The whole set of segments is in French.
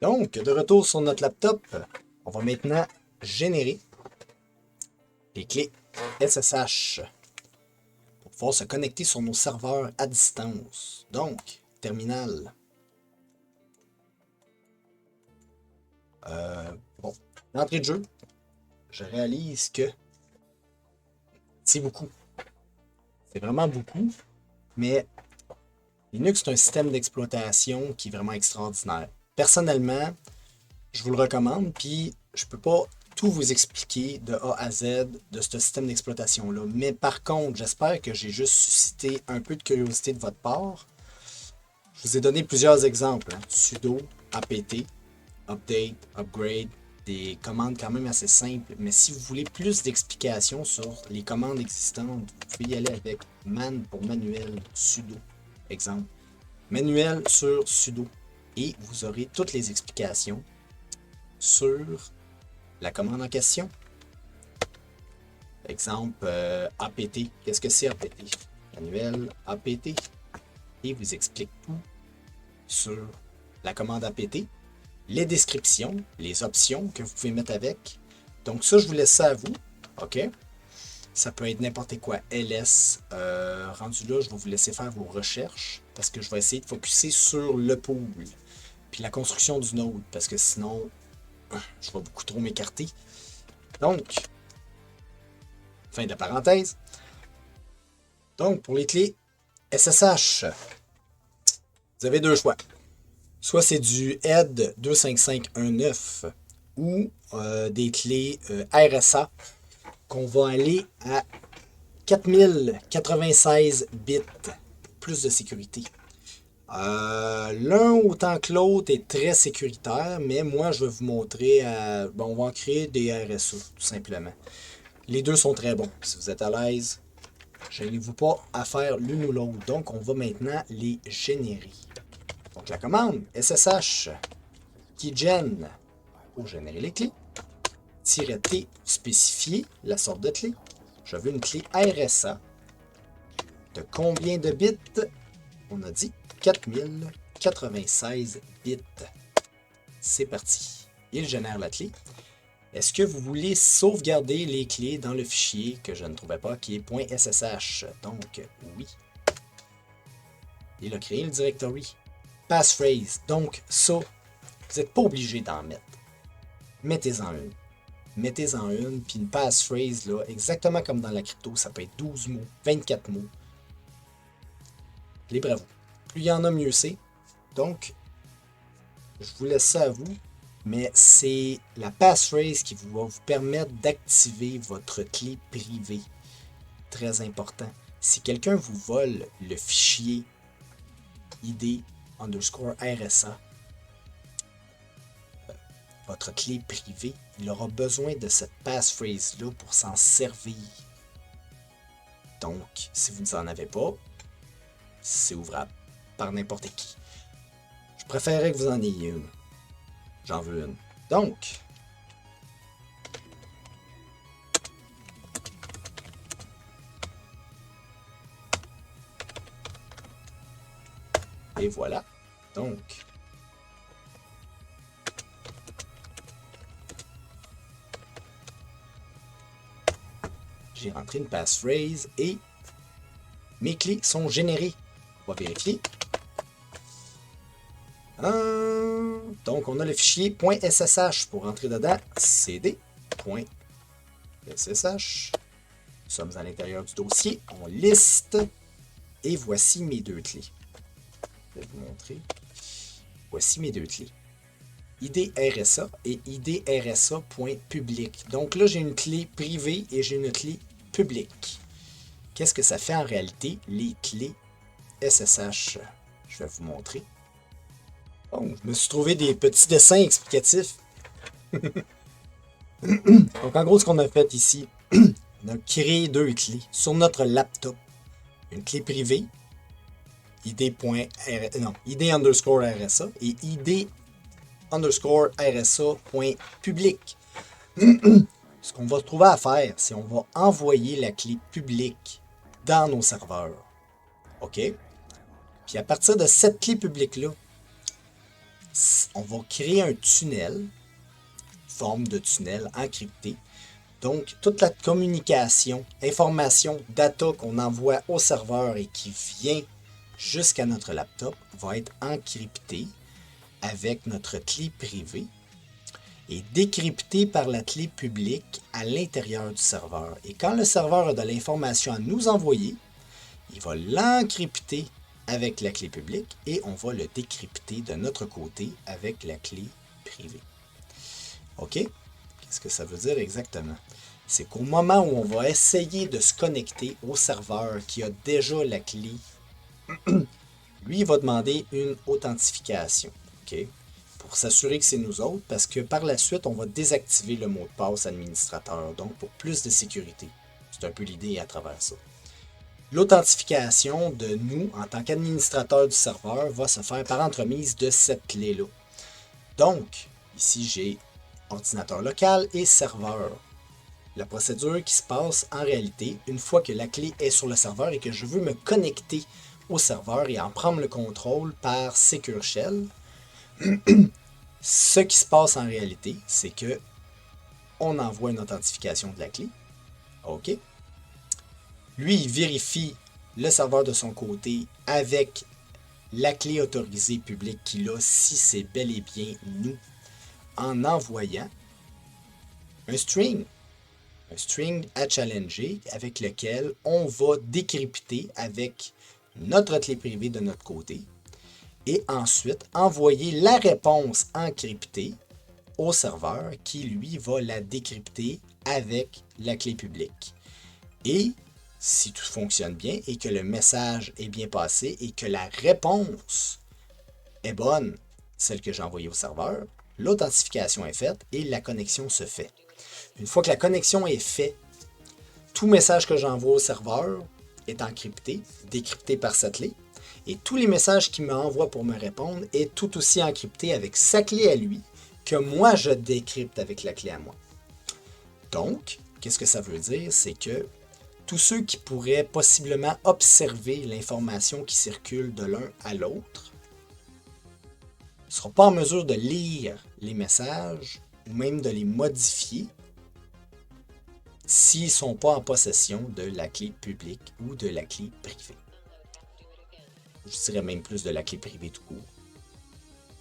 Donc, de retour sur notre laptop, on va maintenant générer les clés SSH pour pouvoir se connecter sur nos serveurs à distance. Donc, terminal. Bon, l'entrée de jeu, je réalise que c'est beaucoup. C'est vraiment beaucoup, mais Linux est un système d'exploitation qui est vraiment extraordinaire. Personnellement, je vous le recommande, puis je peux pas tout vous expliquer de A à Z de ce système d'exploitation-là. Mais par contre, j'espère que j'ai juste suscité un peu de curiosité de votre part. Je vous ai donné plusieurs exemples. Sudo, apt, update, upgrade, des commandes quand même assez simples. Mais si vous voulez plus d'explications sur les commandes existantes, vous pouvez y aller avec man pour manuel, sudo, exemple. Manuel sur sudo. Et vous aurez toutes les explications sur la commande en question. Exemple, apt. Qu'est-ce que c'est apt? Manuel apt. Et vous explique tout sur la commande apt, les descriptions, les options que vous pouvez mettre avec. Donc ça, je vous laisse ça à vous. OK? Ça peut être n'importe quoi. ls. Rendu là, je vais vous laisser faire vos recherches parce que je vais essayer de focuser sur le pool. Puis la construction du node parce que sinon, je vais beaucoup trop m'écarter. Donc, fin de la parenthèse. Donc, pour les clés SSH, vous avez deux choix. Soit c'est du ED 25519 ou des clés RSA qu'on va aller à 4096 bits. Plus de sécurité. L'un autant que l'autre est très sécuritaire, mais moi je vais vous montrer, bon, on va en créer des RSA tout simplement. Les deux sont très bons. Si vous êtes à l'aise, gênez-vous pas à faire l'une ou l'autre. Donc on va maintenant les générer. Donc la commande SSH keygen pour générer les clés, -t pour spécifier la sorte de clé. Je veux une clé RSA de combien de bits? On a dit 4096 bits. C'est parti. Il génère la clé. Est-ce que vous voulez sauvegarder les clés dans le fichier que je ne trouvais pas, qui est .ssh? Donc, oui. Il a créé le directory. Passphrase. Donc, ça, vous n'êtes pas obligé d'en mettre. Mettez-en une. Mettez-en une, puis une passphrase, là, exactement comme dans la crypto, ça peut être 12 mots, 24 mots. Libre à vous. Plus il y en a, mieux c'est. Donc, je vous laisse ça à vous, mais c'est la passphrase qui va vous permettre d'activer votre clé privée. Très important. Si quelqu'un vous vole le fichier ID_RSA, votre clé privée, il aura besoin de cette passphrase-là pour s'en servir. Donc, si vous n'en avez pas, c'est ouvrable par n'importe qui. Je préférerais que vous en ayez une. J'en veux une. Donc, et voilà. Donc, j'ai rentré une passphrase et mes clés sont générées. On va vérifier. Donc, on a le fichier .ssh pour rentrer dedans. cd.ssh. Nous sommes à l'intérieur du dossier. On liste. Et voici mes deux clés. Je vais vous montrer. Voici mes deux clés. ID RSA et ID RSA.public. Donc là, j'ai une clé privée et j'ai une clé publique. Qu'est-ce que ça fait en réalité, les clés SSH? Je vais vous montrer. Bon, je me suis trouvé des petits dessins explicatifs. Donc en gros, ce qu'on a fait ici, on a créé deux clés sur notre laptop. Une clé privée, ID_RSA et ID_RSA.public. Ce qu'on va se trouver à faire, c'est qu'on va envoyer la clé publique dans nos serveurs. OK? Puis à partir de cette clé publique-là, on va créer un tunnel, forme de tunnel encrypté. Donc, toute la communication, information, data qu'on envoie au serveur et qui vient jusqu'à notre laptop va être encryptée avec notre clé privée et décryptée par la clé publique à l'intérieur du serveur. Et quand le serveur a de l'information à nous envoyer, il va l'encrypter avec la clé publique et on va le décrypter de notre côté avec la clé privée. OK? Qu'est-ce que ça veut dire exactement? C'est qu'au moment où on va essayer de se connecter au serveur qui a déjà la clé, lui, il va demander une authentification. OK? Pour s'assurer que c'est nous autres, parce que par la suite, on va désactiver le mot de passe administrateur, donc pour plus de sécurité. C'est un peu l'idée à travers ça. L'authentification de nous, en tant qu'administrateur du serveur, va se faire par entremise de cette clé-là. Donc, ici, j'ai ordinateur local et serveur. La procédure qui se passe en réalité, une fois que la clé est sur le serveur et que je veux me connecter au serveur et en prendre le contrôle par Secure Shell, ce qui se passe en réalité, c'est que on envoie une authentification de la clé. OK. Lui, il vérifie le serveur de son côté avec la clé autorisée publique qu'il a, si c'est bel et bien nous, en envoyant un string à challenger avec lequel on va décrypter avec notre clé privée de notre côté et ensuite envoyer la réponse encryptée au serveur qui, lui, va la décrypter avec la clé publique. Et si tout fonctionne bien et que le message est bien passé et que la réponse est bonne, celle que j'ai envoyée au serveur, l'authentification est faite et la connexion se fait. Une fois que la connexion est faite, tout message que j'envoie au serveur est encrypté, décrypté par sa clé, et tous les messages qu'il m'envoie pour me répondre est tout aussi encrypté avec sa clé à lui, que moi je décrypte avec la clé à moi. Donc, qu'est-ce que ça veut dire? C'est que tous ceux qui pourraient possiblement observer l'information qui circule de l'un à l'autre ne seront pas en mesure de lire les messages ou même de les modifier s'ils ne sont pas en possession de la clé publique ou de la clé privée. Je dirais même plus de la clé privée tout court.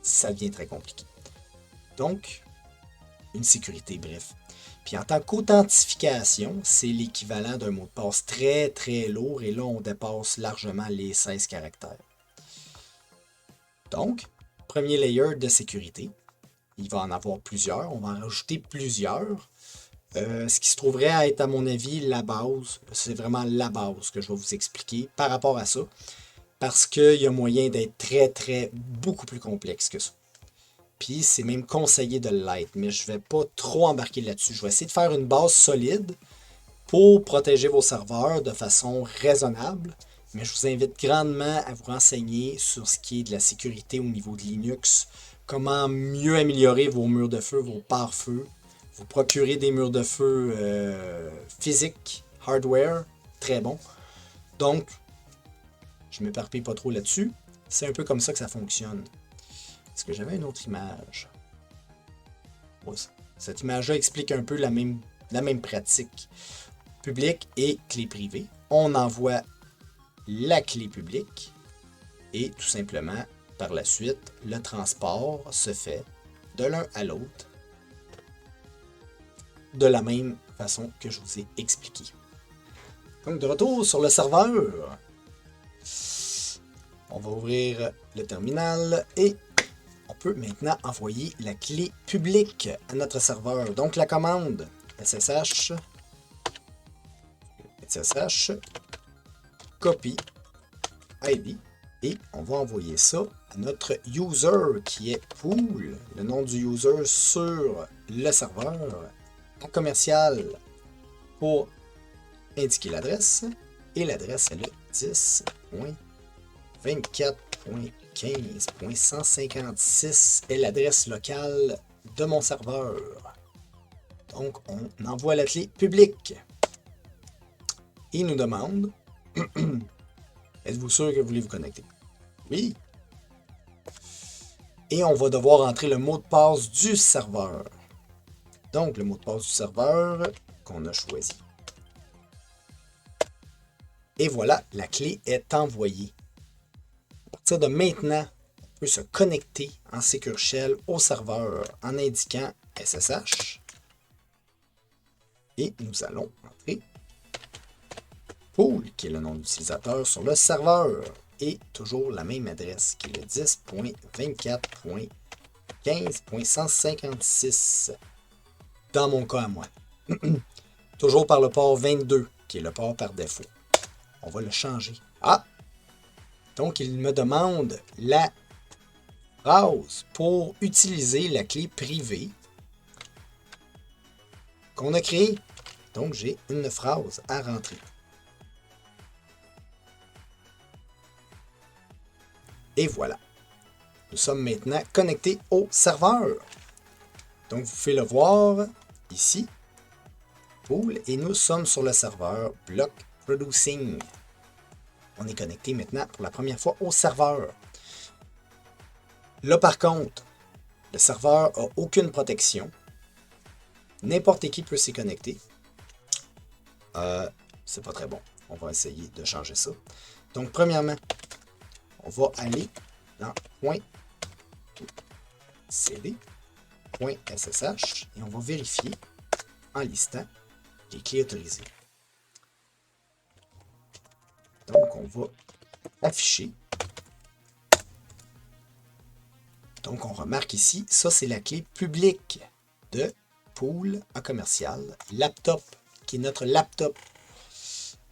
Ça devient très compliqué. Donc, une sécurité, bref. Puis en tant qu'authentification, c'est l'équivalent d'un mot de passe très très lourd et là on dépasse largement les 16 caractères. Donc, premier layer de sécurité. Il va en avoir plusieurs, on va en rajouter plusieurs. Ce qui se trouverait à être à mon avis la base, c'est vraiment la base que je vais vous expliquer par rapport à ça. Parce qu'il y a moyen d'être très très beaucoup plus complexe que ça. Puis c'est même conseillé de l'être, mais je ne vais pas trop embarquer là-dessus. Je vais essayer de faire une base solide pour protéger vos serveurs de façon raisonnable, mais je vous invite grandement à vous renseigner sur ce qui est de la sécurité au niveau de Linux, comment mieux améliorer vos murs de feu, vos pare-feux, vous procurer des murs de feu physiques, hardware, très bon. Donc, je ne m'éparpille pas trop là-dessus. C'est un peu comme ça que ça fonctionne. Est-ce que j'avais une autre image? Ouais, cette image-là explique un peu la même pratique. Public et clé privée. On envoie la clé publique et tout simplement, par la suite, le transport se fait de l'un à l'autre de la même façon que je vous ai expliqué. Donc, de retour sur le serveur. On va ouvrir le terminal et on peut maintenant envoyer la clé publique à notre serveur. Donc la commande SSH copy ID et on va envoyer ça à notre user qui est pool, le nom du user sur le serveur, en commercial pour indiquer l'adresse et l'adresse est le 10.24.15.156 est l'adresse locale de mon serveur. Donc, on envoie la clé publique. Il nous demande êtes-vous sûr que vous voulez vous connecter? Oui. Et on va devoir entrer le mot de passe du serveur. Donc, le mot de passe du serveur qu'on a choisi. Et voilà, la clé est envoyée. À partir de maintenant, on peut se connecter en Secure Shell au serveur en indiquant SSH. Et nous allons entrer pool, qui est le nom d'utilisateur sur le serveur. Et toujours la même adresse, qui est le 10.24.15.156. Dans mon cas à moi. Toujours par le port 22, qui est le port par défaut. On va le changer. Ah! Donc, il me demande la phrase pour utiliser la clé privée qu'on a créée. Donc, j'ai une phrase à rentrer. Et voilà. Nous sommes maintenant connectés au serveur. Donc, vous pouvez le voir ici. Pool. Et nous sommes sur le serveur Block Producing. On est connecté maintenant pour la première fois au serveur. Là, par contre, le serveur n'a aucune protection. N'importe qui peut s'y connecter. C'est pas très bon. On va essayer de changer ça. Donc, premièrement, on va aller dans .cd, .ssh, et on va vérifier en listant les clés autorisées. Donc, on va afficher. Donc, on remarque ici, ça, c'est la clé publique de Pool en commercial. Laptop, qui est notre laptop.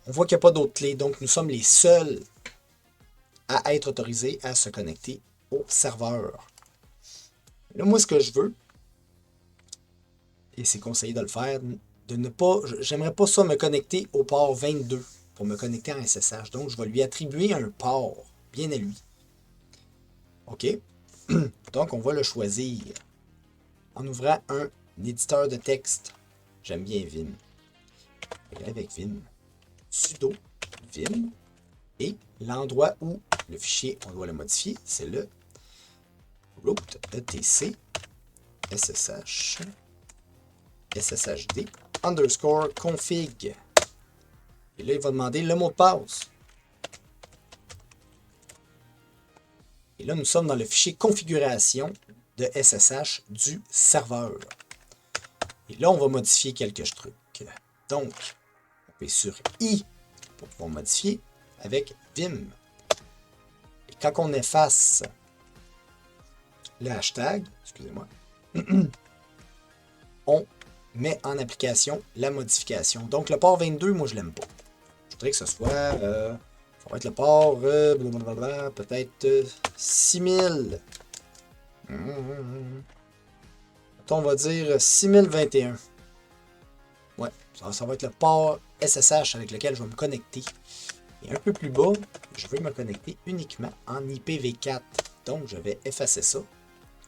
On voit qu'il n'y a pas d'autres clés, donc nous sommes les seuls à être autorisés à se connecter au serveur. Là, moi, ce que je veux, et c'est conseillé de le faire, de ne pas, j'aimerais pas ça me connecter au port 22 pour me connecter en SSH. Donc, je vais lui attribuer un port bien à lui. OK? Donc, on va le choisir en ouvrant un éditeur de texte. J'aime bien Vim. Avec Vim, sudo Vim, et l'endroit où le fichier, on doit le modifier, c'est le root etc ssh sshd underscore config. Et là, il va demander le mot de passe. Et là, nous sommes dans le fichier configuration de SSH du serveur. Et là, on va modifier quelques trucs. Donc, on peut sur I pour pouvoir modifier avec Vim. Et quand on efface le hashtag, excusez-moi, on met en application la modification. Donc, le port 22, moi, je l'aime pas. Je voudrais que ce soit, ça va être le port, peut-être 6000. On va dire 6021. Ouais, ça va être le port SSH avec lequel je vais me connecter. Et un peu plus bas, je veux me connecter uniquement en IPv4. Donc, je vais effacer ça.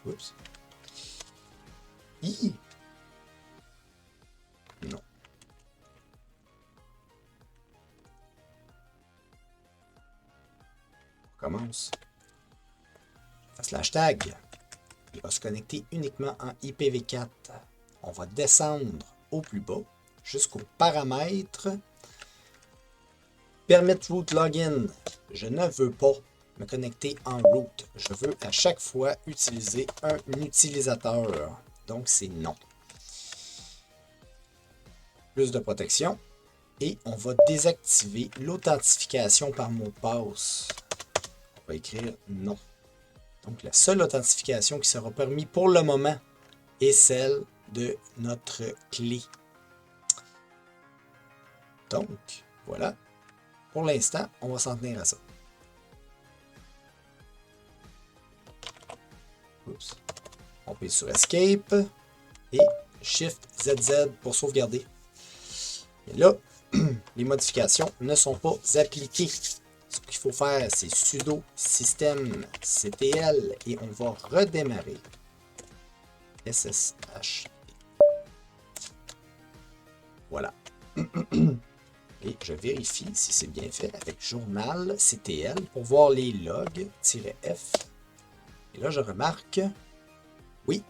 Oups. Non. On commence. Fasse l'hashtag. Il va se connecter uniquement en IPv4. On va descendre au plus bas jusqu'aux paramètres. Permit root login. Je ne veux pas me connecter en root. Je veux à chaque fois utiliser un utilisateur. Donc, c'est non. Plus de protection. Et on va désactiver l'authentification par mot de passe. On va écrire non. Donc, la seule authentification qui sera permise pour le moment est celle de notre clé. Donc, voilà. Pour l'instant, on va s'en tenir à ça. Oups. On pèse sur Escape et Shift ZZ pour sauvegarder. Et là, les modifications ne sont pas appliquées. Ce qu'il faut faire, c'est sudo systemctl et on va redémarrer SSH. Voilà. Et je vérifie si c'est bien fait avec journal CTL pour voir les logs-f. Et là, je remarque, oui,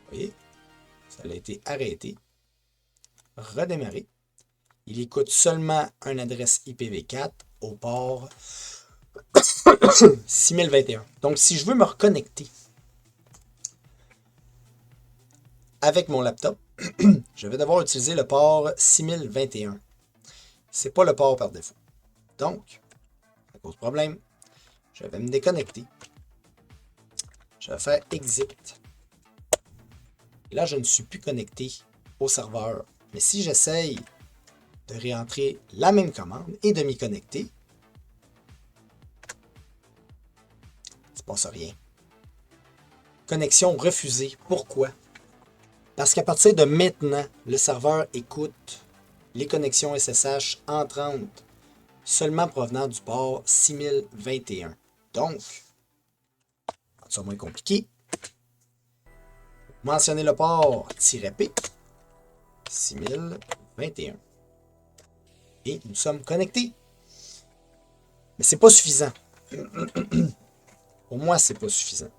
vous voyez, ça a été arrêté, redémarré. Il écoute seulement une adresse IPv4 au port 6021. Donc, si je veux me reconnecter avec mon laptop, je vais devoir utiliser le port 6021. C'est pas le port par défaut. Donc, ça cause problème. Je vais me déconnecter. Je vais faire exit. Et là, je ne suis plus connecté au serveur. Mais si j'essaye de réentrer la même commande et de m'y connecter, il ne se passe rien. Connexion refusée. Pourquoi? Parce qu'à partir de maintenant, le serveur écoute les connexions SSH entrantes seulement provenant du port 6021. Donc, c'est moins compliqué. Mentionnez le port -P 6021. Et nous sommes connectés. Mais c'est pas suffisant. Pour moi, c'est pas suffisant.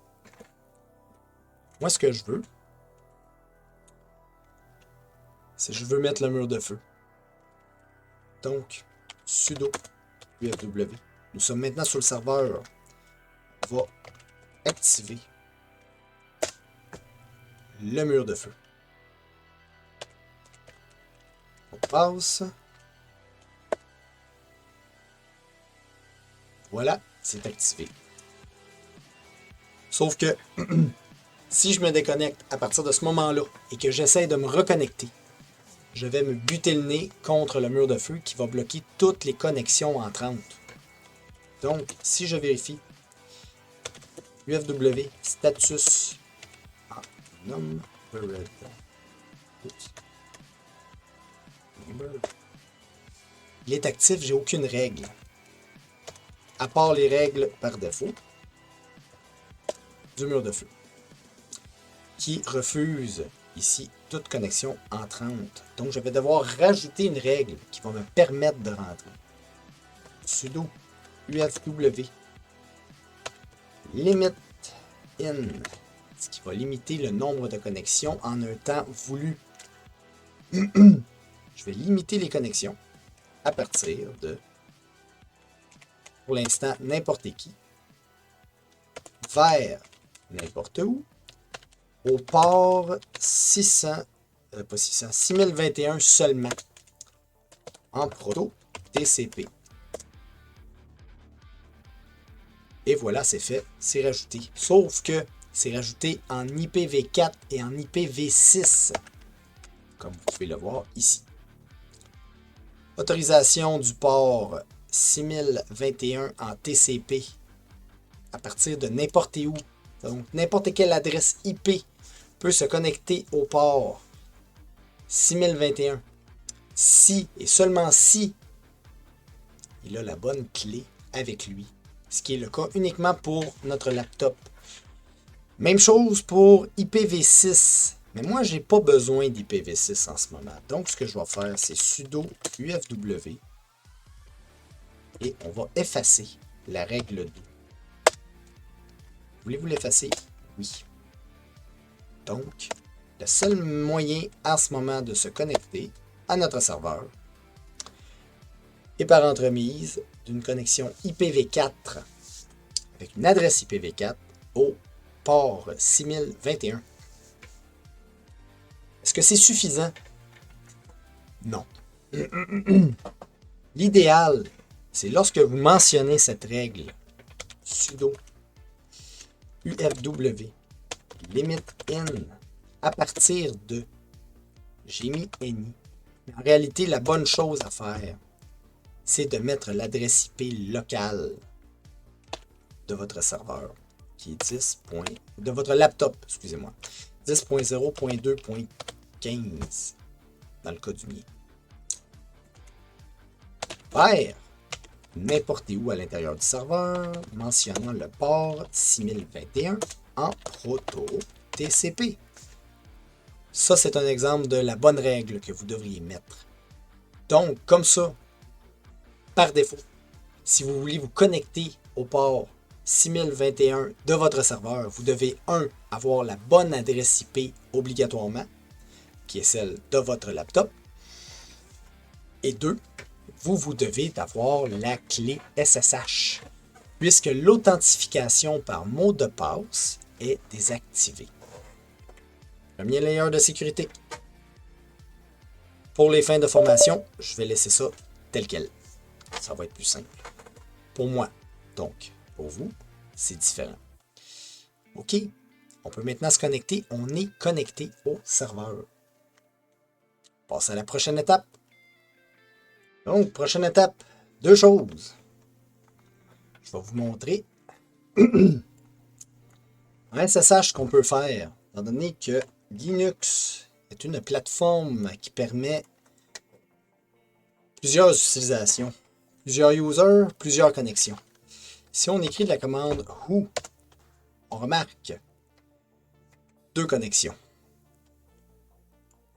Moi, ce que je veux, c'est que je veux mettre le mur de feu. Donc, sudo UFW. Nous sommes maintenant sur le serveur. On va activer le mur de feu. On passe. Voilà, c'est activé. Sauf que si je me déconnecte à partir de ce moment-là et que j'essaie de me reconnecter, je vais me buter le nez contre le mur de feu qui va bloquer toutes les connexions entrantes. Donc, si je vérifie UFW status numbered. Il est actif, j'ai aucune règle. À part les règles par défaut du mur de feu, qui refuse ici toute connexion entrante. Donc, je vais devoir rajouter une règle qui va me permettre de rentrer. Sudo UFW limit in, ce qui va limiter le nombre de connexions en un temps voulu. Je vais limiter les connexions à partir de, pour l'instant, n'importe qui, vers n'importe où, au port 6021 seulement, en proto TCP. Et voilà, c'est fait, c'est rajouté. Sauf que c'est rajouté en IPv4 et en IPv6, comme vous pouvez le voir ici. Autorisation du port 6021 en TCP à partir de n'importe où. Donc, n'importe quelle adresse IP peut se connecter au port 6021 si et seulement si il a la bonne clé avec lui, ce qui est le cas uniquement pour notre laptop. Même chose pour IPv6, mais moi j'ai pas besoin d'IPv6 en ce moment. Donc ce que je vais faire, c'est sudo UFW et on va effacer la règle 2. Voulez-vous l'effacer? Oui. Donc, le seul moyen en ce moment de se connecter à notre serveur est par entremise d'une connexion IPv4 avec une adresse IPv4 au port 6021. Est-ce que c'est suffisant? Non. L'idéal, c'est lorsque vous mentionnez cette règle, sudo UFW limit in à partir de, j'ai mis any. Mais en réalité, la bonne chose à faire, c'est de mettre l'adresse IP locale de votre serveur, qui est 10. De votre laptop, excusez-moi, 10.0.2.15 dans le cas du mien. Vers n'importe où à l'intérieur du serveur, mentionnant le port 6021 en proto TCP. Ça, c'est un exemple de la bonne règle que vous devriez mettre. Donc, comme ça, par défaut, si vous voulez vous connecter au port 6021 de votre serveur, vous devez 1. Avoir la bonne adresse IP obligatoirement, qui est celle de votre laptop. Et 2. Vous devez d'avoir la clé SSH, puisque l'authentification par mot de passe est désactivée. Premier layer de sécurité. Pour les fins de formation, je vais laisser ça tel quel. Ça va être plus simple. Pour moi. Donc, pour vous, c'est différent. OK. On peut maintenant se connecter. On est connecté au serveur. On passe à la prochaine étape. Donc, prochaine étape. 2 choses. Je vais vous montrer un SSH qu'on peut faire, étant donné que Linux est une plateforme qui permet plusieurs utilisations, plusieurs users, plusieurs connexions. Si on écrit de la commande who, on remarque 2 connexions.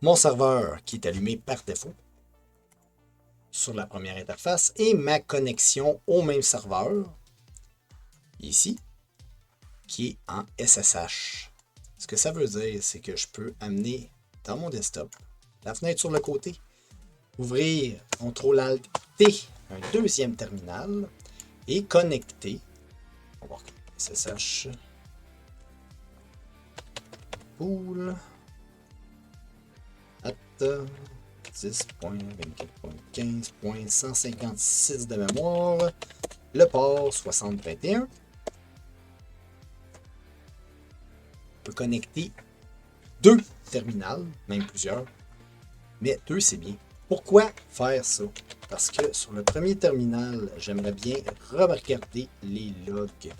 Mon serveur qui est allumé par défaut sur la première interface et ma connexion au même serveur, ici, qui est en SSH. Ce que ça veut dire, c'est que je peux amener dans mon desktop la fenêtre sur le côté, ouvrir CTRL-ALT-T, un deuxième terminal, et connecter. On va voir SSH pool at 10.24.15.156 de mémoire, le port 6021. On peut connecter 2 terminals, même plusieurs, mais 2 c'est bien. Pourquoi faire ça? Parce que sur le premier terminal, j'aimerais bien regarder les logs.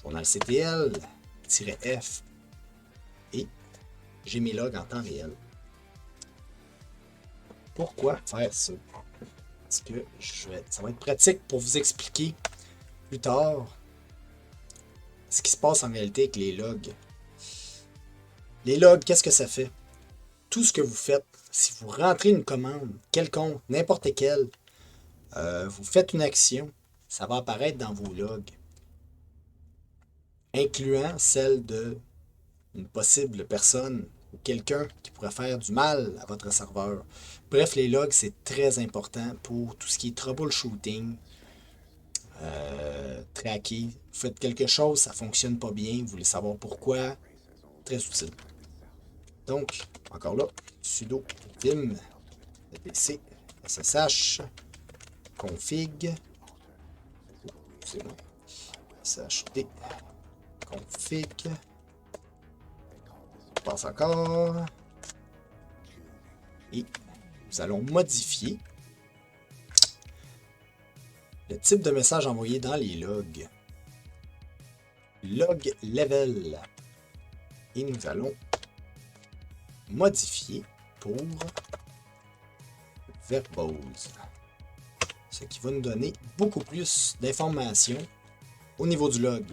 Journal CTL-F et j'ai mes logs en temps réel. Pourquoi faire ça? Parce que ça va être pratique pour vous expliquer plus tard ce qui se passe en réalité avec les logs. Les logs, qu'est-ce que ça fait? Tout ce que vous faites, si vous rentrez une commande quelconque, n'importe quelle, vous faites une action, ça va apparaître dans vos logs, incluant celle d'une possible personne ou quelqu'un qui pourrait faire du mal à votre serveur. Bref, les logs, c'est très important pour tout ce qui est troubleshooting, tracker. Vous faites quelque chose, ça ne fonctionne pas bien, vous voulez savoir pourquoi, très utile. Donc, encore là, sudo vim etc ssh config sht config, on passe encore et nous allons modifier le type de message envoyé dans les logs. Log level. Et nous allons modifier pour verbose. Ce qui va nous donner beaucoup plus d'informations au niveau du log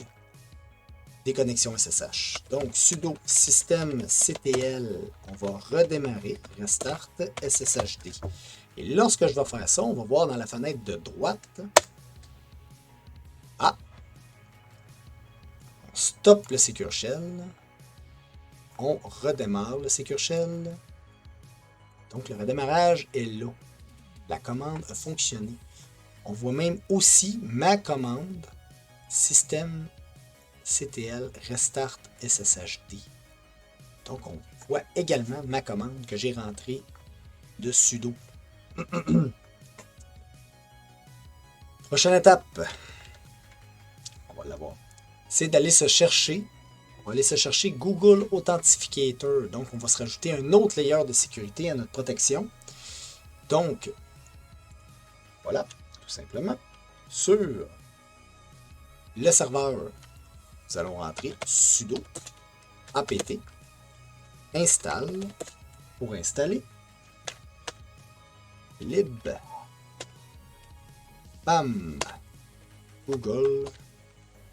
des connexions SSH. Donc, sudo systemctl, on va redémarrer, restart SSHD. Et lorsque je vais faire ça, on va voir dans la fenêtre de droite, on stoppe le Secure Shell, on redémarre le Secure Shell. Donc, le redémarrage est là. La commande a fonctionné. On voit même aussi ma commande systemctl restart SSHD. Donc, on voit également ma commande que j'ai rentrée de sudo. Prochaine étape, on va l'avoir, c'est d'aller se chercher. On va aller se chercher Google Authenticator. Donc, on va se rajouter un autre layer de sécurité à notre protection. Donc, voilà, tout simplement. Sur le serveur, nous allons rentrer sudo apt install pour installer lib bam Google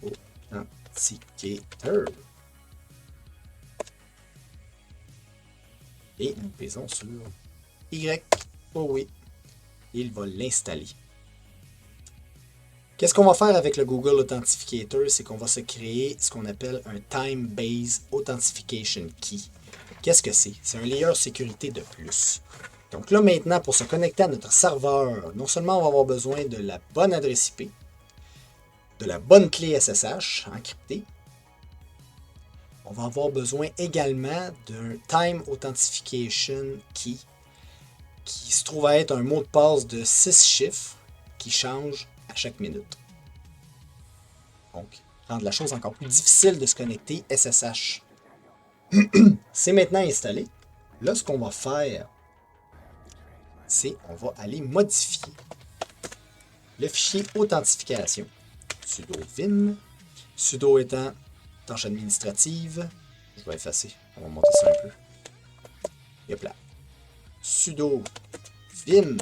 Authenticator. Et nous pesons sur Y pour oui. Il va l'installer. Qu'est-ce qu'on va faire avec le Google Authenticator? C'est qu'on va se créer ce qu'on appelle un Time-Based Authentication Key. Qu'est-ce que c'est? C'est un layer sécurité de plus. Donc là, maintenant, pour se connecter à notre serveur, non seulement on va avoir besoin de la bonne adresse IP, de la bonne clé SSH encryptée, on va avoir besoin également d'un Time Authentication Key qui se trouve à être un mot de passe de 6 chiffres qui change à chaque minute. Donc, rendre la chose encore plus difficile de se connecter SSH. C'est maintenant installé. Là, ce qu'on va faire, c'est on va aller modifier le fichier authentification. Sudo vim. Sudo étant tâche administrative. Je vais effacer. On va monter ça un peu. Et hop là. Sudo vim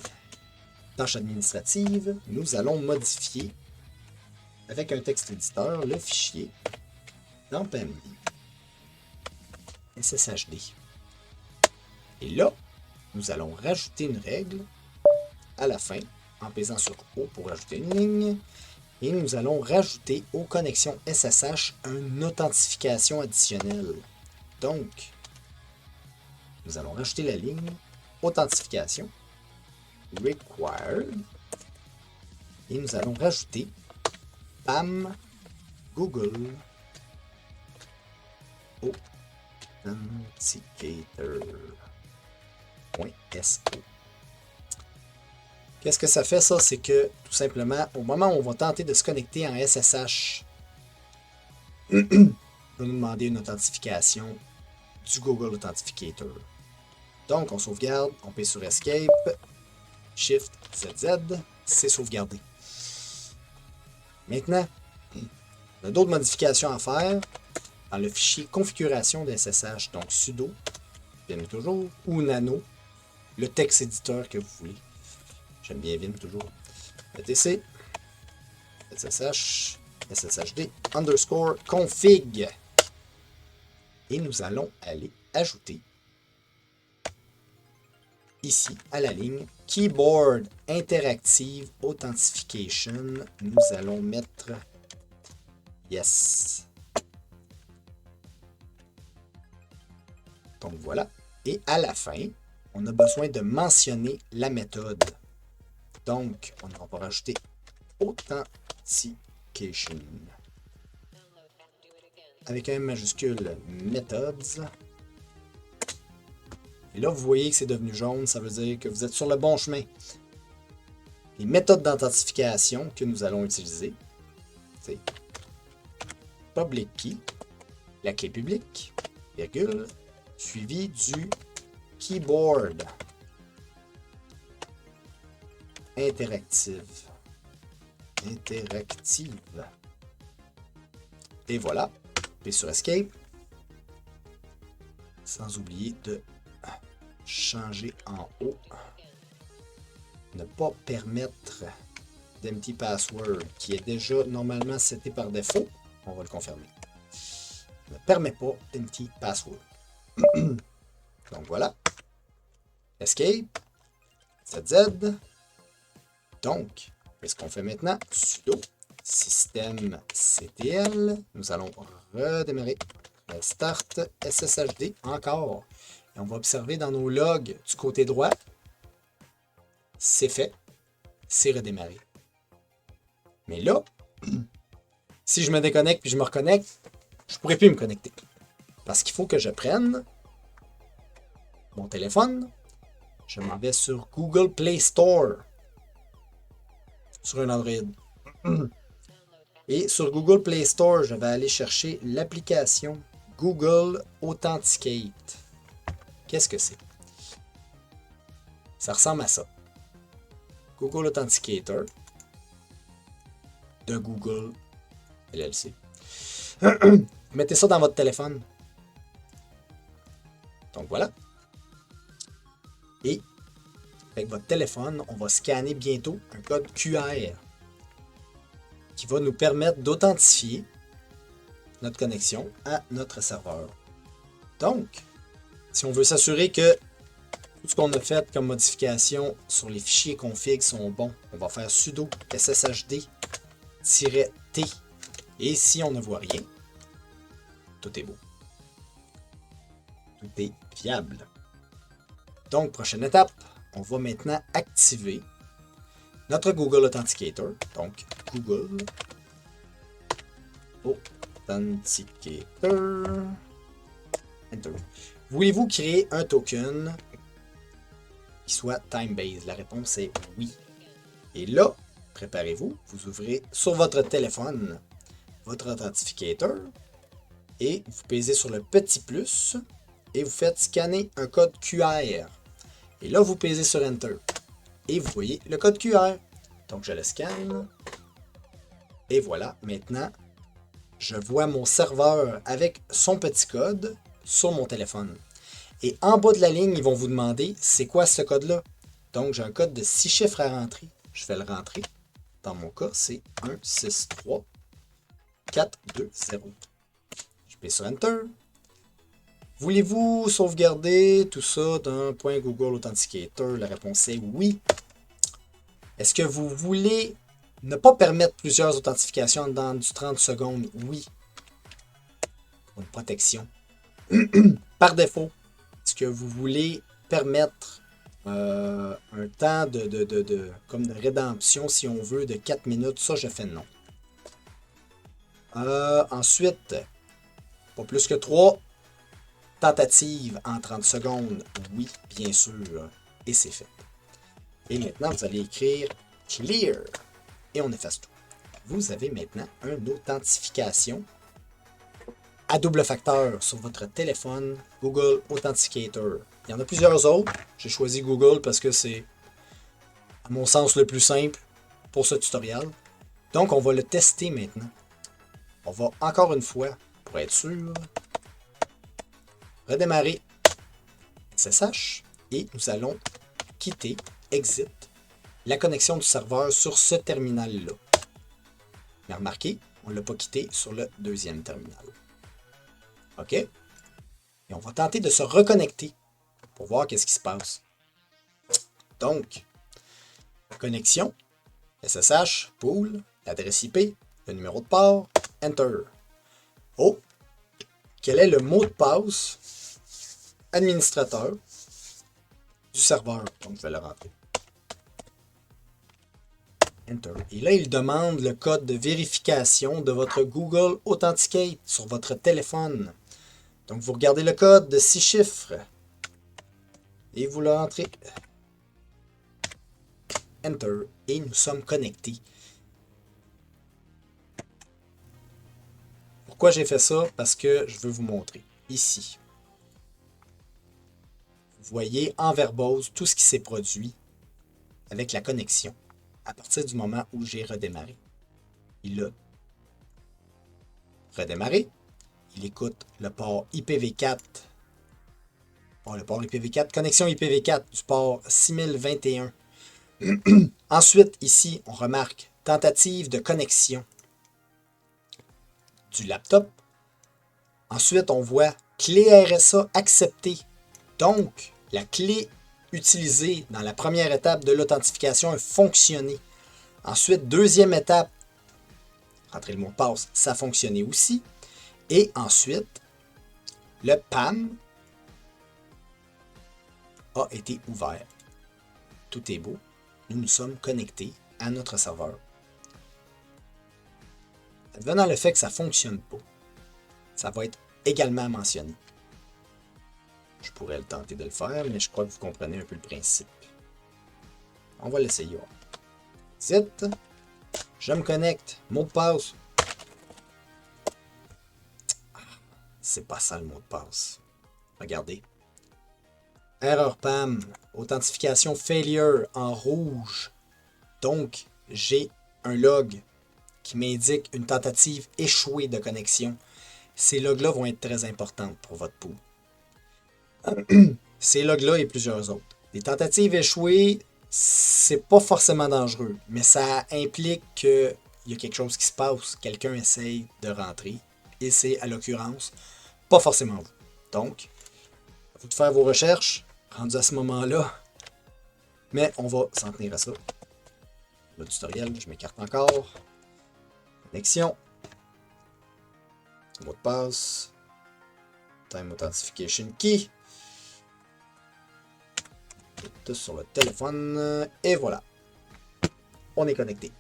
tâche administrative. Nous allons modifier avec un texte éditeur le fichier dans PMD SSHD. Et là, nous allons rajouter une règle à la fin en pesant sur O pour rajouter une ligne. Et nous allons rajouter aux connexions SSH une authentification additionnelle. Donc, nous allons rajouter la ligne authentification required. Et nous allons rajouter PAM Google Authenticator.so. Qu'est-ce que ça fait ça? C'est que tout simplement, au moment où on va tenter de se connecter en SSH, il va nous demander une authentification du Google Authenticator. Donc on sauvegarde, on paye sur Escape, Shift ZZ, c'est sauvegardé. Maintenant, on a d'autres modifications à faire dans le fichier configuration de SSH, donc sudo, vim toujours, ou nano, le texte éditeur que vous voulez. J'aime bien vim toujours. etc, ssh, sshd, underscore config. Et nous allons aller ajouter ici à la ligne Keyboard Interactive Authentification. Nous allons mettre Yes. Donc voilà. Et à la fin, on a besoin de mentionner la méthode. Donc, on va rajouter Authentication. Avec un M majuscule Methods. Et là, vous voyez que c'est devenu jaune. Ça veut dire que vous êtes sur le bon chemin. Les méthodes d'authentification que nous allons utiliser, c'est public key, la clé publique, virgule, suivi du keyboard interactive. Et voilà. Puis sur Escape. Sans oublier de changer en haut. Ne pas permettre d'empty password qui est déjà normalement seté par défaut. On va le confirmer. Ne permet pas empty password. Donc voilà. Escape. ZZ. Donc, qu'est-ce qu'on fait maintenant? Sudo systemctl. Nous allons redémarrer. Start SSHD encore. Et on va observer dans nos logs du côté droit. C'est fait. C'est redémarré. Mais là, si je me déconnecte puis je me reconnecte, je ne pourrai plus me connecter. Parce qu'il faut que je prenne mon téléphone. Je m'en vais sur Google Play Store. Sur un Android. Et sur Google Play Store, je vais aller chercher l'application Google Authenticate. Qu'est-ce que c'est? Ça ressemble à ça. Google Authenticator de Google LLC. Mettez ça dans votre téléphone. Donc voilà. Et avec votre téléphone, on va scanner bientôt un code QR qui va nous permettre d'authentifier notre connexion à notre serveur. Donc, si on veut s'assurer que tout ce qu'on a fait comme modification sur les fichiers config sont bons, on va faire sudo sshd -T. Et si on ne voit rien, tout est beau. Tout est viable. Donc, prochaine étape, on va maintenant activer notre Google Authenticator. Donc, Google Authenticator. Enter. Voulez-vous créer un token qui soit time-based? La réponse est oui. Et là, préparez-vous, vous ouvrez sur votre téléphone votre authentificator et vous pèsez sur le petit plus et vous faites scanner un code QR. Et là, vous pèsez sur Enter et vous voyez le code QR. Donc, je le scanne et voilà, maintenant, je vois mon serveur avec son petit code sur mon téléphone. Et en bas de la ligne, ils vont vous demander c'est quoi ce code-là. Donc, j'ai un code de 6 chiffres à rentrer. Je vais le rentrer. Dans mon cas, c'est 163420. Je pèse sur Enter. Voulez-vous sauvegarder tout ça d'un point Google Authenticator? La réponse est oui. Est-ce que vous voulez ne pas permettre plusieurs authentifications dans du 30 secondes? Oui. Pour une protection. Par défaut, est-ce que vous voulez permettre un temps comme de rédemption, si on veut, de 4 minutes? Ça, je fais non. Ensuite, pas plus que 3 tentatives en 30 secondes. Oui, bien sûr. Et c'est fait. Et maintenant, vous allez écrire Clear. Et on efface tout. Vous avez maintenant une authentification à double facteur sur votre téléphone Google Authenticator. Il y en a plusieurs autres. J'ai choisi Google parce que c'est, à mon sens, le plus simple pour ce tutoriel. Donc, on va le tester maintenant. On va encore une fois, pour être sûr, redémarrer SSH et nous allons quitter, exit, la connexion du serveur sur ce terminal-là. Mais remarquez, on ne l'a pas quitté sur le deuxième terminal. OK? Et on va tenter de se reconnecter pour voir qu'est-ce qui se passe. Donc, la connexion, SSH, pool, l'adresse IP, le numéro de port, Enter. Oh! Quel est le mot de passe administrateur du serveur? Donc, je vais le rentrer. Enter. Et là, il demande le code de vérification de votre Google Authenticate sur votre téléphone. Donc, vous regardez le code de 6 chiffres et vous le rentrez. Enter. Et nous sommes connectés. Pourquoi j'ai fait ça? Parce que je veux vous montrer. Ici. Vous voyez en verbose tout ce qui s'est produit avec la connexion à partir du moment où j'ai redémarré. Il a redémarré. Il écoute le port IPv4. Bon, le port IPv4, connexion IPv4 du port 6021. Ensuite, ici, on remarque tentative de connexion du laptop. Ensuite, on voit clé RSA acceptée. Donc, la clé utilisée dans la première étape de l'authentification a fonctionné. Ensuite, deuxième étape, rentrer le mot de passe, ça a fonctionné aussi. Et ensuite, le PAM a été ouvert. Tout est beau. Nous nous sommes connectés à notre serveur. Advenant le fait que ça ne fonctionne pas, ça va être également mentionné. Je pourrais le tenter de le faire, mais je crois que vous comprenez un peu le principe. On va l'essayer. Exit. Je me connecte. Mot de passe. C'est pas ça le mot de passe. Regardez. Erreur PAM. Authentification failure en rouge. Donc, j'ai un log qui m'indique une tentative échouée de connexion. Ces logs-là vont être très importantes pour votre pool. Ces logs-là et plusieurs autres. Les tentatives échouées, c'est pas forcément dangereux, mais ça implique qu'il y a quelque chose qui se passe. Quelqu'un essaye de rentrer et c'est, à l'occurrence, pas forcément vous. Donc, à vous de faire vos recherches, rendu à ce moment-là, mais on va s'en tenir à ça. Le tutoriel, je m'écarte encore. Connexion. Mot de passe. Time Authentication Key. Tout sur le téléphone. Et voilà. On est connecté.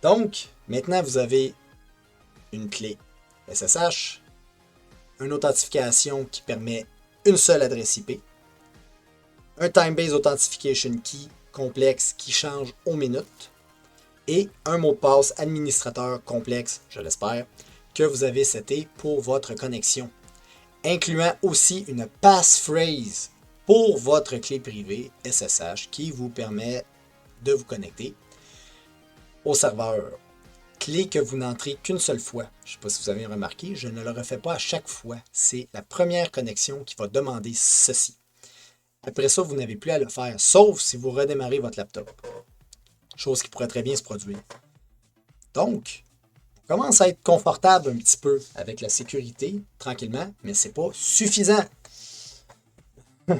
Donc, maintenant vous avez une clé SSH, une authentification qui permet une seule adresse IP, un Time-Based Authentication Key complexe qui change aux minutes, et un mot de passe administrateur complexe, je l'espère, que vous avez seté pour votre connexion, incluant aussi une passphrase pour votre clé privée SSH qui vous permet de vous connecter au serveur. Clé que vous n'entrez qu'une seule fois. Je ne sais pas si vous avez remarqué, je ne le refais pas à chaque fois. C'est la première connexion qui va demander ceci. Après ça, vous n'avez plus à le faire, sauf si vous redémarrez votre laptop. Chose qui pourrait très bien se produire. Donc, on commence à être confortable un petit peu avec la sécurité, tranquillement, mais c'est pas suffisant. On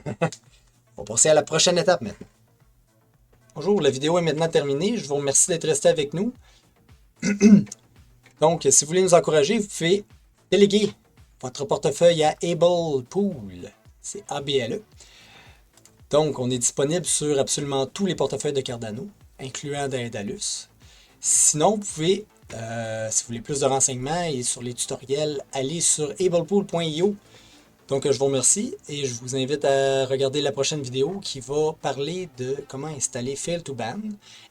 va passer à la prochaine étape maintenant. Bonjour, la vidéo est maintenant terminée. Je vous remercie d'être resté avec nous. Donc, si vous voulez nous encourager, vous pouvez déléguer votre portefeuille à Able Pool. C'est ABLE. Donc, on est disponible sur absolument tous les portefeuilles de Cardano, incluant Daedalus. Sinon, vous pouvez, si vous voulez plus de renseignements et sur les tutoriels, aller sur ablepool.io. Donc, je vous remercie et je vous invite à regarder la prochaine vidéo qui va parler de comment installer Fail2Ban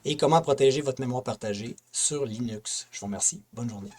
et comment protéger votre mémoire partagée sur Linux. Je vous remercie. Bonne journée.